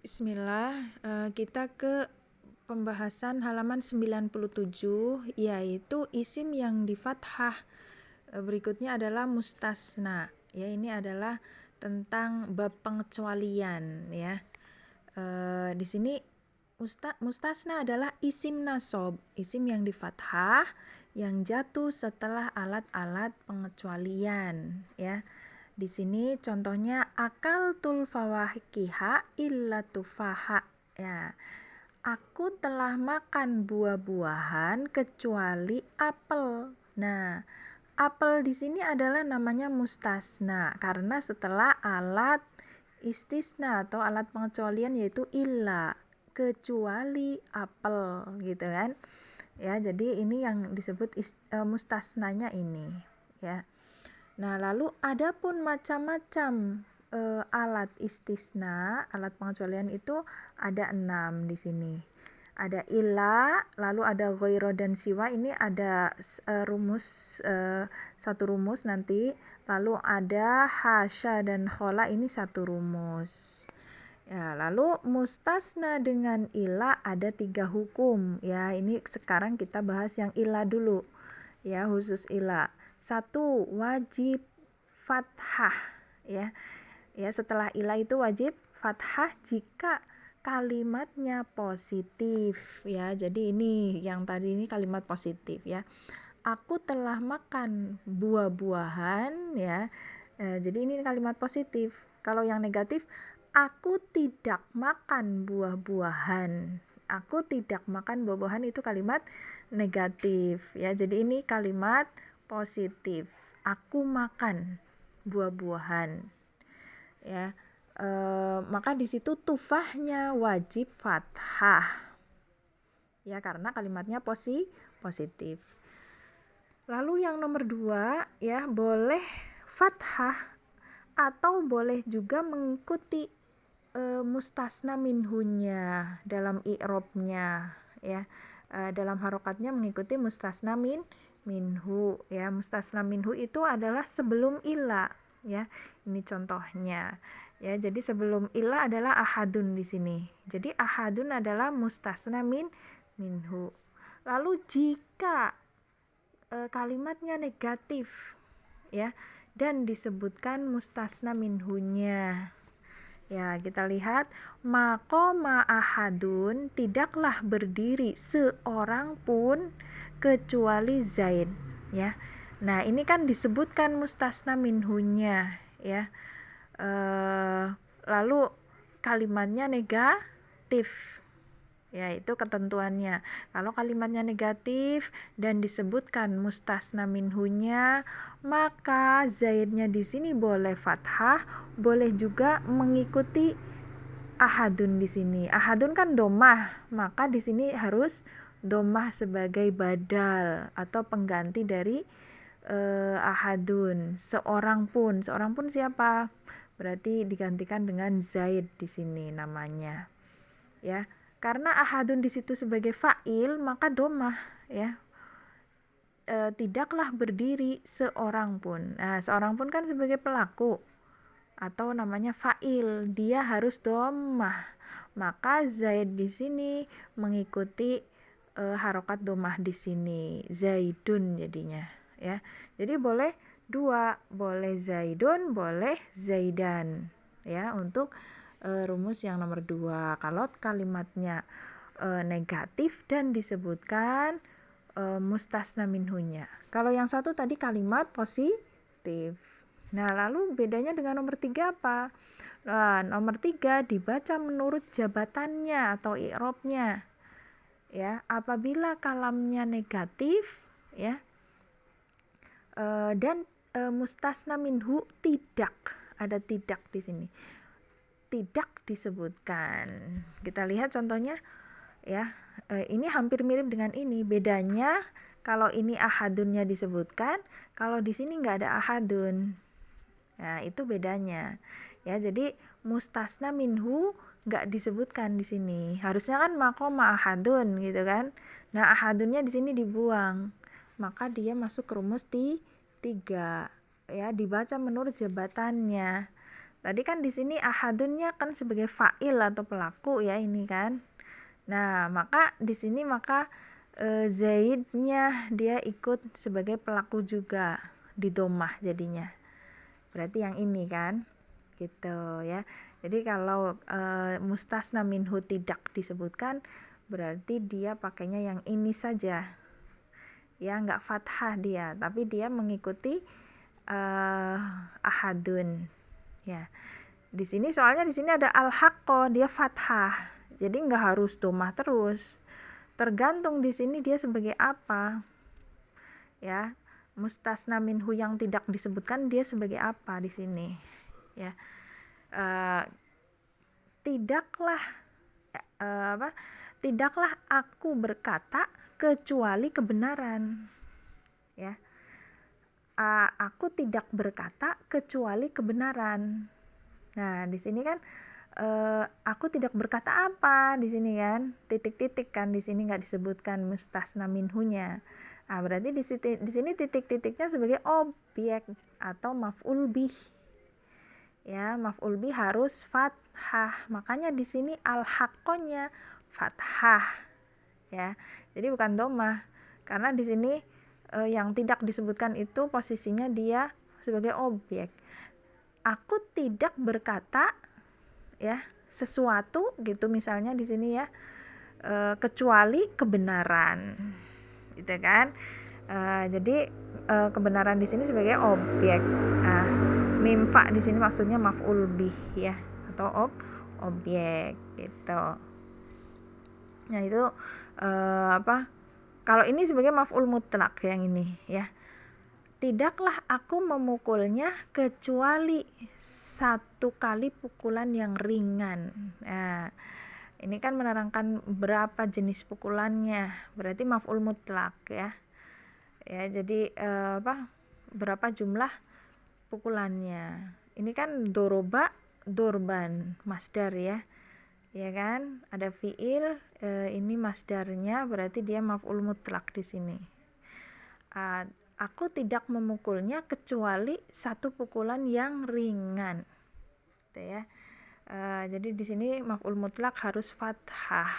Bismillah, kita ke pembahasan halaman 97, yaitu isim yang di fathah. Berikutnya adalah mustasna. Ya, ini adalah tentang bab pengecualian ya. Di sini mustasna adalah isim nasab, isim yang di fathah yang jatuh setelah alat-alat pengecualian ya. Di sini contohnya akal tul fawakiha illa tufaha ya. Aku telah makan buah-buahan kecuali apel. Nah, apel di sini adalah namanya mustasna karena setelah alat istisna atau alat pengecualian yaitu illa, kecuali apel gitu kan. Ya, jadi ini yang disebut mustasnanya ini ya. Nah, lalu adapun macam-macam alat istisna, alat pengecualian itu ada 6 di sini. Ada illa, lalu ada ghairo dan siwa, ini ada rumus, satu rumus nanti. Lalu ada hasya dan khola, ini satu rumus. Ya, lalu mustasna dengan illa ada 3 hukum. Ya, ini sekarang kita bahas yang illa dulu. Ya, khusus illa. 1, wajib fathah ya. Ya, setelah illa itu wajib fathah jika kalimatnya positif ya. Jadi ini yang tadi ini kalimat positif ya. Aku telah makan buah-buahan ya. Jadi ini kalimat positif. Kalau yang negatif, aku tidak makan buah-buahan. Aku tidak makan buah-buahan itu kalimat negatif ya. Jadi ini kalimat positif. Aku makan buah-buahan ya. Maka di situ tufahnya wajib fathah ya, karena kalimatnya positif. Lalu yang nomor 2 ya, boleh fathah atau boleh juga mengikuti mustasna minhunya dalam i'robnya ya. Dalam harokatnya mengikuti mustasna minhu ya. Mustasna minhu itu adalah sebelum illa ya. Ini contohnya ya. Jadi sebelum illa adalah ahadun di sini. Jadi ahadun adalah mustasna minhu. Lalu jika kalimatnya negatif ya dan disebutkan mustasna minhunya ya, kita lihat maqama ahadun, tidaklah berdiri seorang pun kecuali Zaid ya. Nah, ini kan disebutkan mustasna minhunya ya. Lalu kalimatnya negatif ya, itu ketentuannya. Kalau kalimatnya negatif dan disebutkan mustasna minhunya, maka zaidnya di sini boleh fathah, boleh juga mengikuti ahadun di sini. Ahadun kan domah, maka di sini harus domah sebagai badal atau pengganti dari ahadun. Seorang pun siapa? Berarti digantikan dengan zaid di sini namanya. Ya. Karena ahadun di situ sebagai fa'il, maka domah ya. Tidaklah berdiri seorang pun. Nah, seorang pun kan sebagai pelaku atau namanya fa'il, dia harus domah. Maka zaid di sini mengikuti harokat domah di sini, zaidun jadinya ya. Jadi boleh 2, boleh zaidun, boleh zaidan ya untuk rumus yang nomor 2. Kalau kalimatnya negatif dan disebutkan mustasna minhunya. Kalau yang satu tadi kalimat positif. Nah, lalu bedanya dengan nomor 3 apa? Nah, nomor 3 dibaca menurut jabatannya atau i'robnya. Ya, apabila kalamnya negatif ya. Dan mustasna minhu tidak, ada tidak di sini. Tidak disebutkan. Kita lihat contohnya ya. Ini hampir mirip dengan ini. Bedanya kalau ini ahadunnya disebutkan, kalau di sini nggak ada ahadun. Nah, itu bedanya. Ya, jadi mustasna minhu nggak disebutkan di sini. Harusnya kan maqama ahadun gitu kan. Nah, ahadunnya di sini dibuang. Maka dia masuk ke rumus 3. Ya, dibaca menurut jabatannya. Tadi kan di sini ahadunnya kan sebagai fa'il atau pelaku ya ini kan. Nah, maka di sini Zaidnya dia ikut sebagai pelaku juga di domah jadinya. Berarti yang ini kan. Gitu ya. Jadi kalau mustasna minhu tidak disebutkan, berarti dia pakainya yang ini saja. Ya, nggak fathah dia, tapi dia mengikuti ahadun. Ya. Di sini soalnya di sini ada al-haqqo, dia fathah. Jadi nggak harus domah terus. Tergantung di sini dia sebagai apa. Ya. Mustasna minhu yang tidak disebutkan dia sebagai apa di sini. Ya. Tidaklah aku berkata kecuali kebenaran. Ya. Aku tidak berkata kecuali kebenaran. Nah, di sini kan aku tidak berkata apa di sini kan, titik-titik kan di sini nggak disebutkan mustasna minhunya. Nah, berarti di sini titik-titiknya sebagai objek atau maf'ul bih. Ya, maf'ul bih harus fathah. Makanya di sini al-haqqonya fathah. Ya. Jadi bukan domah. Karena di sini yang tidak disebutkan itu posisinya dia sebagai objek. Aku tidak berkata ya sesuatu gitu misalnya di sini ya kecuali kebenaran gitu kan. Jadi kebenaran di sini sebagai objek. Nah, mimfa di sini maksudnya maf'ul bih ya atau objek gitu. Nah, itu kalau ini sebagai maf'ul mutlak yang ini ya. Tidaklah aku memukulnya kecuali satu kali pukulan yang ringan. Nah, ini kan menerangkan berapa jenis pukulannya. Berarti maf'ul mutlak ya. Ya, jadi berapa jumlah pukulannya. Ini kan doroba, dorban, masdar ya. Ya kan? Ada fiil, ini masdarnya berarti dia maf'ul mutlak di sini. Aku tidak memukulnya kecuali satu pukulan yang ringan. Gitu ya. Jadi di sini maf'ul mutlak harus fathah.